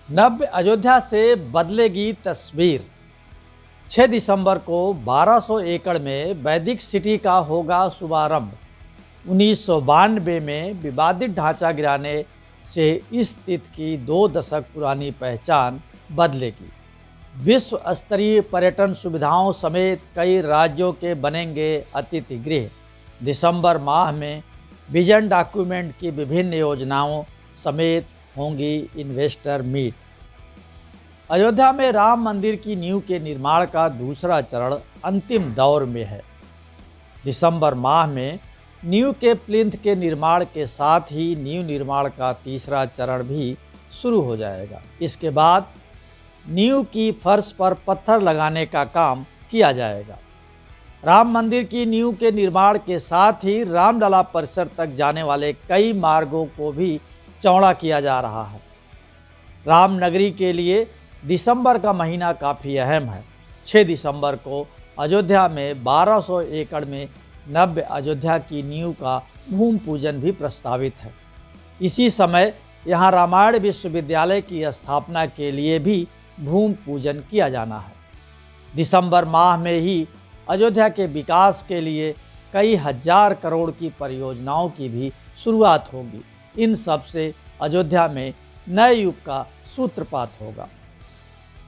नव्य अयोध्या से बदलेगी तस्वीर। 6 दिसंबर को 1200 एकड़ में वैदिक सिटी का होगा शुभारंभ। 1992 में विवादित ढांचा गिराने से इस तिथि की 2 दशक पुरानी पहचान बदलेगी। विश्व स्तरीय पर्यटन सुविधाओं समेत कई राज्यों के बनेंगे अतिथि गृह। दिसंबर माह में विजन डॉक्यूमेंट की विभिन्न योजनाओं समेत होंगी इन्वेस्टर मीट। अयोध्या में राम मंदिर की नींव के निर्माण का दूसरा चरण अंतिम दौर में है। दिसंबर माह में नींव के प्लिंथ के निर्माण के साथ ही नींव निर्माण का तीसरा चरण भी शुरू हो जाएगा। इसके बाद नींव की फर्श पर पत्थर लगाने का काम किया जाएगा। राम मंदिर की नींव के निर्माण के साथ ही रामलला परिसर तक जाने वाले कई मार्गों को भी चौड़ा किया जा रहा है। रामनगरी के लिए दिसंबर का महीना काफ़ी अहम है। 6 दिसंबर को अयोध्या में 1200 एकड़ में नव्य अयोध्या की नींव का भूमि पूजन भी प्रस्तावित है। इसी समय यहाँ रामायण विश्वविद्यालय की स्थापना के लिए भी भूमि पूजन किया जाना है। दिसंबर माह में ही अयोध्या के विकास के लिए कई हजार करोड़ की परियोजनाओं की भी शुरुआत होगी। इन सब से अयोध्या में नए युग का सूत्रपात होगा।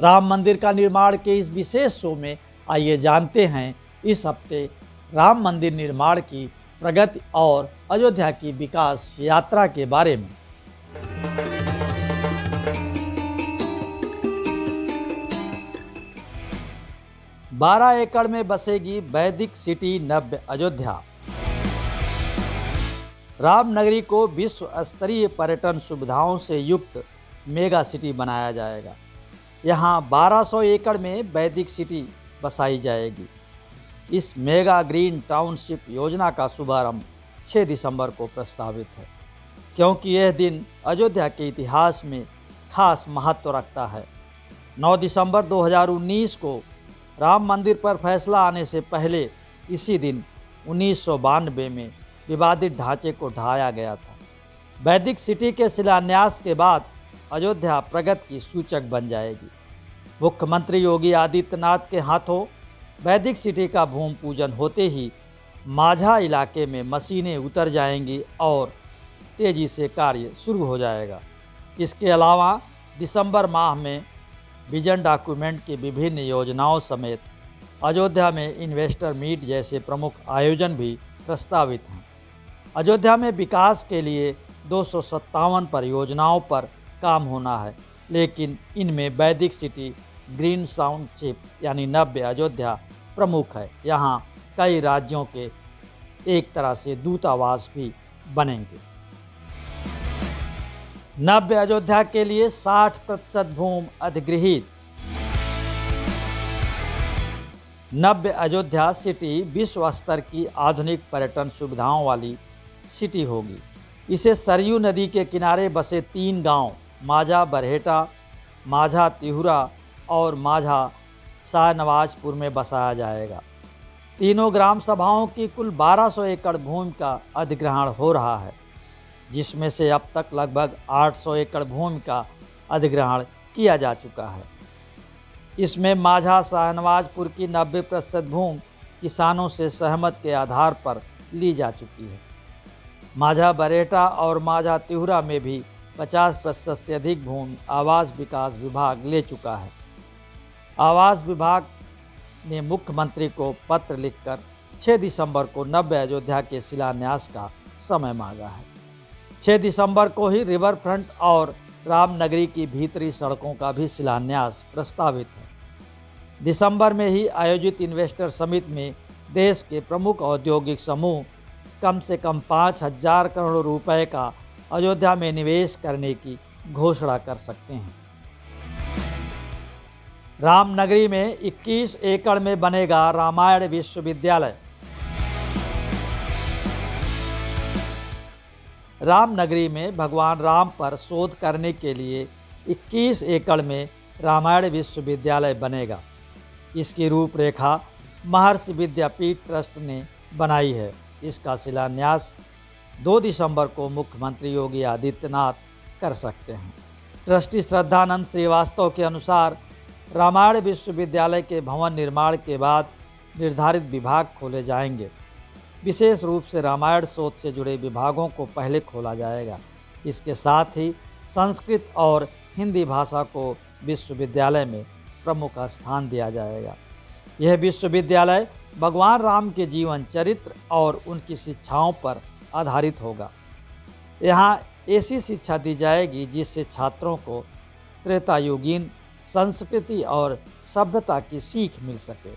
राम मंदिर का निर्माण के इस विशेष शो में आइए जानते हैं इस हफ्ते राम मंदिर निर्माण की प्रगति और अयोध्या की विकास यात्रा के बारे में। बारह एकड़ में बसेगी वैदिक सिटी नव्य अयोध्या। रामनगरी को विश्व स्तरीय पर्यटन सुविधाओं से युक्त मेगा सिटी बनाया जाएगा। यहाँ 1200 एकड़ में वैदिक सिटी बसाई जाएगी। इस मेगा ग्रीन टाउनशिप योजना का शुभारंभ 6 दिसंबर को प्रस्तावित है, क्योंकि यह दिन अयोध्या के इतिहास में खास महत्व रखता है। 9 दिसंबर 2019 को राम मंदिर पर फैसला आने से पहले इसी दिन 1992 में विवादित ढांचे को ढाया गया था। वैदिक सिटी के शिलान्यास के बाद अयोध्या प्रगति की सूचक बन जाएगी। मुख्यमंत्री योगी आदित्यनाथ के हाथों वैदिक सिटी का भूमि पूजन होते ही माझा इलाके में मशीनें उतर जाएंगी और तेजी से कार्य शुरू हो जाएगा। इसके अलावा दिसंबर माह में विजन डॉक्यूमेंट की विभिन्न योजनाओं समेत अयोध्या में इन्वेस्टर मीट जैसे प्रमुख आयोजन भी प्रस्तावित हैं। अयोध्या में विकास के लिए 257 परियोजनाओं पर काम होना है, लेकिन इनमें वैदिक सिटी ग्रीन टाउनशिप यानी नव्य अयोध्या प्रमुख है। यहाँ कई राज्यों के एक तरह से दूतावास भी बनेंगे। नव्य अयोध्या के लिए 60% भूमि अधिगृहित। नव्य अयोध्या सिटी विश्व स्तर की आधुनिक पर्यटन सुविधाओं वाली सिटी होगी। इसे सरयू नदी के किनारे बसे 3 गांव माझा बरहेटा, माझा तिहुरा और माझा शाहनवाजपुर में बसाया जाएगा। तीनों ग्राम सभाओं की कुल 1200 एकड़ भूमि का अधिग्रहण हो रहा है, जिसमें से अब तक लगभग 800 एकड़ भूमि का अधिग्रहण किया जा चुका है। इसमें माझा शाहनवाजपुर की 90% भूमि किसानों से सहमत के आधार पर ली जा चुकी है। माझा बरेटा और माझा तिहुरा में भी 50% से अधिक भूमि आवास विकास विभाग ले चुका है। आवास विभाग ने मुख्यमंत्री को पत्र लिखकर 6 दिसंबर को नव्य अयोध्या के शिलान्यास का समय मांगा है। 6 दिसंबर को ही रिवर फ्रंट और रामनगरी की भीतरी सड़कों का भी शिलान्यास प्रस्तावित है। दिसंबर में ही आयोजित इन्वेस्टर समिट में देश के प्रमुख औद्योगिक समूह कम से कम 5,000 करोड़ रुपए का अयोध्या में निवेश करने की घोषणा कर सकते हैं। रामनगरी में 21 एकड़ में बनेगा रामायण विश्वविद्यालय। रामनगरी में भगवान राम पर शोध करने के लिए 21 एकड़ में रामायण विश्वविद्यालय बनेगा। इसकी रूपरेखा महर्षि विद्यापीठ ट्रस्ट ने बनाई है। इसका शिलान्यास 2 दिसंबर को मुख्यमंत्री योगी आदित्यनाथ कर सकते हैं। ट्रस्टी श्रद्धानंद श्रीवास्तव के अनुसार रामायण विश्वविद्यालय के भवन निर्माण के बाद निर्धारित विभाग खोले जाएंगे। विशेष रूप से रामायण शोध से जुड़े विभागों को पहले खोला जाएगा। इसके साथ ही संस्कृत और हिंदी भाषा को विश्वविद्यालय में प्रमुख स्थान दिया जाएगा। यह विश्वविद्यालय भगवान राम के जीवन चरित्र और उनकी शिक्षाओं पर आधारित होगा। यहाँ ऐसी शिक्षा दी जाएगी जिससे छात्रों को त्रेतायुगीन संस्कृति और सभ्यता की सीख मिल सके।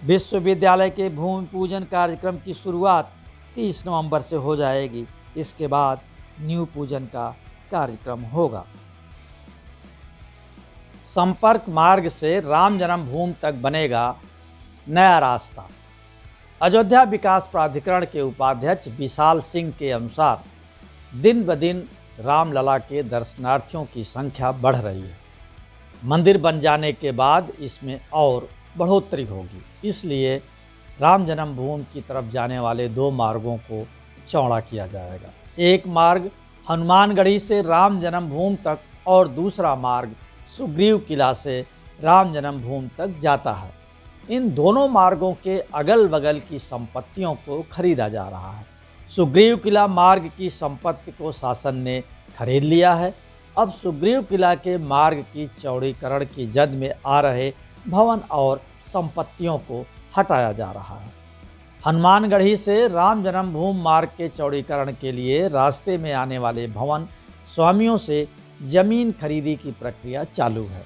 विश्वविद्यालय के भूमि पूजन कार्यक्रम की शुरुआत 30 नवंबर से हो जाएगी। इसके बाद नींव पूजन का कार्यक्रम होगा। संपर्क मार्ग से राम जन्मभूमि तक बनेगा नया रास्ता। अयोध्या विकास प्राधिकरण के उपाध्यक्ष विशाल सिंह के अनुसार दिन ब दिन रामलला के दर्शनार्थियों की संख्या बढ़ रही है। मंदिर बन जाने के बाद इसमें और बढ़ोतरी होगी। इसलिए राम जन्मभूमि की तरफ जाने वाले 2 मार्गों को चौड़ा किया जाएगा। एक मार्ग हनुमानगढ़ी से राम जन्मभूमि तक और दूसरा मार्ग सुग्रीव किला से राम जन्मभूमि तक जाता है। इन दोनों मार्गों के अगल बगल की संपत्तियों को खरीदा जा रहा है। सुग्रीव किला मार्ग की संपत्ति को शासन ने खरीद लिया है। अब सुग्रीव किला के मार्ग की चौड़ीकरण की जद में आ रहे भवन और संपत्तियों को हटाया जा रहा है। हनुमानगढ़ी से राम जन्मभूमि मार्ग के चौड़ीकरण के लिए रास्ते में आने वाले भवन स्वामियों से जमीन खरीदी की प्रक्रिया चालू है।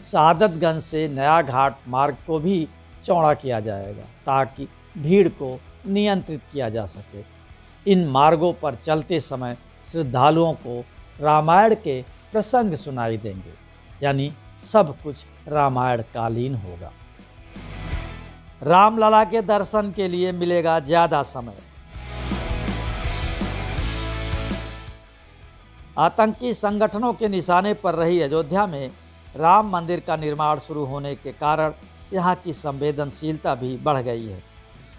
शहादतगंज से नया घाट मार्ग को भी चौड़ा किया जाएगा ताकि भीड़ को नियंत्रित किया जा सके। इन मार्गों पर चलते समय श्रद्धालुओं को रामायण के प्रसंग सुनाई देंगे, यानी सब कुछ रामायण कालीन होगा। रामलला के दर्शन के लिए मिलेगा ज्यादा समय। आतंकी संगठनों के निशाने पर रही अयोध्या में राम मंदिर का निर्माण शुरू होने के कारण यहाँ की संवेदनशीलता भी बढ़ गई है।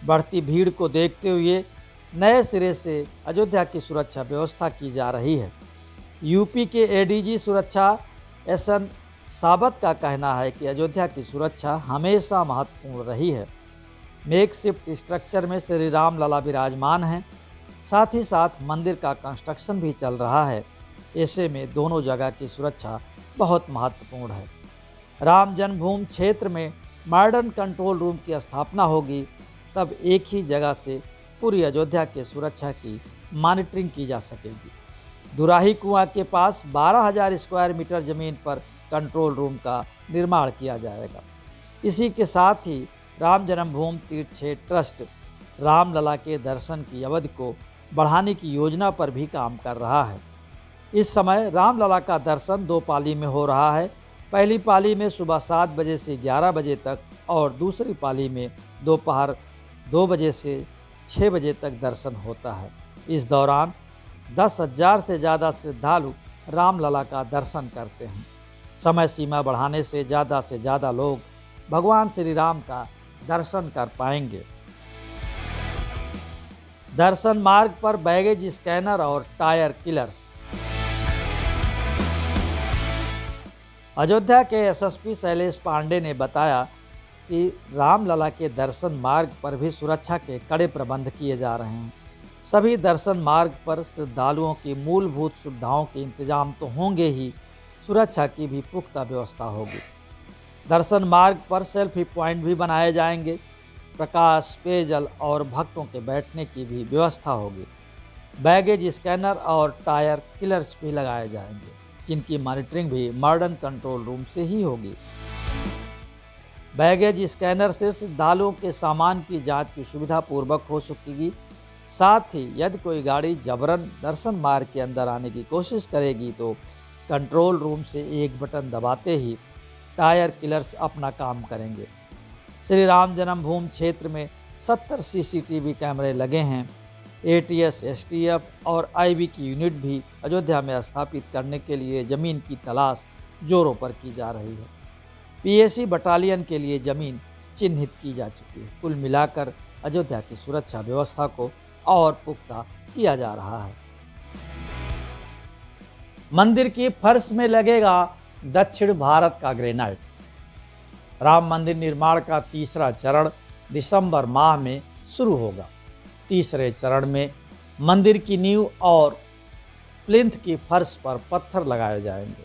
बढ़ती भीड़ को देखते हुए नए सिरे से अयोध्या की सुरक्षा व्यवस्था की जा रही है। यूपी के एडीजी सुरक्षा एसएन साबत का कहना है कि अयोध्या की सुरक्षा हमेशा महत्वपूर्ण रही है। मेकशिफ्ट स्ट्रक्चर में श्री रामलला विराजमान हैं। साथ ही साथ मंदिर का कंस्ट्रक्शन भी चल रहा है। ऐसे में दोनों जगह की सुरक्षा बहुत महत्वपूर्ण है। राम जन्मभूमि क्षेत्र में मॉडर्न कंट्रोल रूम की स्थापना होगी। तब एक ही जगह से पूरी अयोध्या के सुरक्षा की मॉनिटरिंग की जा सकेगी। दुराही कुआं के पास 12,000 स्क्वायर मीटर ज़मीन पर कंट्रोल रूम का निर्माण किया जाएगा। इसी के साथ ही राम जन्मभूमि तीर्थ क्षेत्र ट्रस्ट रामलला के दर्शन की अवधि को बढ़ाने की योजना पर भी काम कर रहा है। इस समय रामलला का दर्शन 2 पाली में हो रहा है। पहली पाली में सुबह 7 बजे से 11 बजे तक और दूसरी पाली में दोपहर 2 बजे से 6 बजे तक दर्शन होता है। इस दौरान 10,000 से ज़्यादा श्रद्धालु रामलला का दर्शन करते हैं। समय सीमा बढ़ाने से ज़्यादा लोग भगवान श्री राम का दर्शन कर पाएंगे। दर्शन मार्ग पर बैगेज स्कैनर और टायर किलर्स। अयोध्या के एसएसपी शैलेश पांडे ने बताया कि रामलला के दर्शन मार्ग पर भी सुरक्षा के कड़े प्रबंध किए जा रहे हैं। सभी दर्शन मार्ग पर श्रद्धालुओं की मूलभूत सुविधाओं के इंतजाम तो होंगे ही, सुरक्षा की भी पुख्ता व्यवस्था होगी। दर्शन मार्ग पर सेल्फी पॉइंट भी बनाए जाएंगे। प्रकाश, पेयजल और भक्तों के बैठने की भी व्यवस्था होगी। बैगेज स्कैनर और टायर किलर्स भी लगाए जाएंगे, जिनकी मॉनिटरिंग भी मॉडर्न कंट्रोल रूम से ही होगी। बैगेज स्कैनर से श्रद्धालुओं के सामान की जांच की सुविधा पूर्वक हो सकेगी। साथ ही यदि कोई गाड़ी जबरन दर्शन मार्ग के अंदर आने की कोशिश करेगी तो कंट्रोल रूम से एक बटन दबाते ही टायर किलर्स अपना काम करेंगे। श्री राम जन्मभूमि क्षेत्र में 70 सीसीटीवी कैमरे लगे हैं। एटीएस, एसटीएफ और आईबी की यूनिट भी अयोध्या में स्थापित करने के लिए ज़मीन की तलाश जोरों पर की जा रही है। पीएसी बटालियन के लिए ज़मीन चिन्हित की जा चुकी है। कुल मिलाकर अयोध्या की सुरक्षा व्यवस्था को और पुख्ता किया जा रहा है। मंदिर की फर्श में लगेगा दक्षिण भारत का ग्रेनाइट। राम मंदिर निर्माण का तीसरा चरण दिसंबर माह में शुरू होगा। तीसरे चरण में मंदिर की नींव और प्लिंथ की फर्श पर पत्थर लगाए जाएंगे।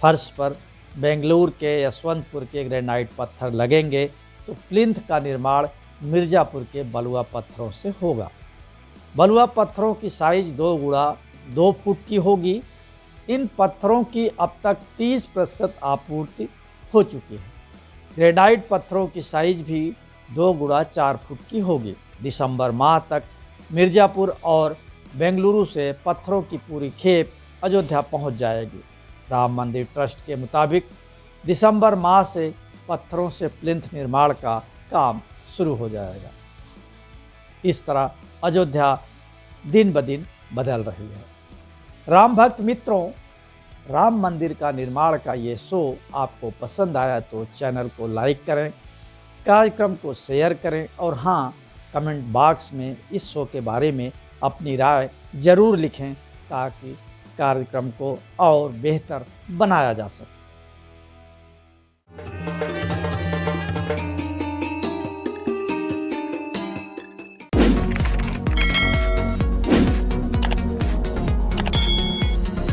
फर्श पर बेंगलुरु के यशवंतपुर के ग्रेनाइट पत्थर लगेंगे तो प्लिंथ का निर्माण मिर्ज़ापुर के बलुआ पत्थरों से होगा। बलुआ पत्थरों की साइज 2 गुणा 2 फुट की होगी। इन पत्थरों की अब तक 30% आपूर्ति हो चुकी है। ग्रेनाइट पत्थरों की साइज भी 2 गुणा 4 फुट की होगी। दिसंबर माह तक मिर्ज़ापुर और बेंगलुरु से पत्थरों की पूरी खेप अयोध्या पहुंच जाएगी। राम मंदिर ट्रस्ट के मुताबिक दिसंबर माह से पत्थरों से प्लिंथ निर्माण का काम शुरू हो जाएगा। इस तरह अयोध्या दिन ब दिन बदल रही है। राम भक्त मित्रों, राम मंदिर का निर्माण का ये शो आपको पसंद आया तो चैनल को लाइक करें, कार्यक्रम को शेयर करें और हाँ, कमेंट बॉक्स में इस शो के बारे में अपनी राय ज़रूर लिखें ताकि कार्यक्रम को और बेहतर बनाया जा सके।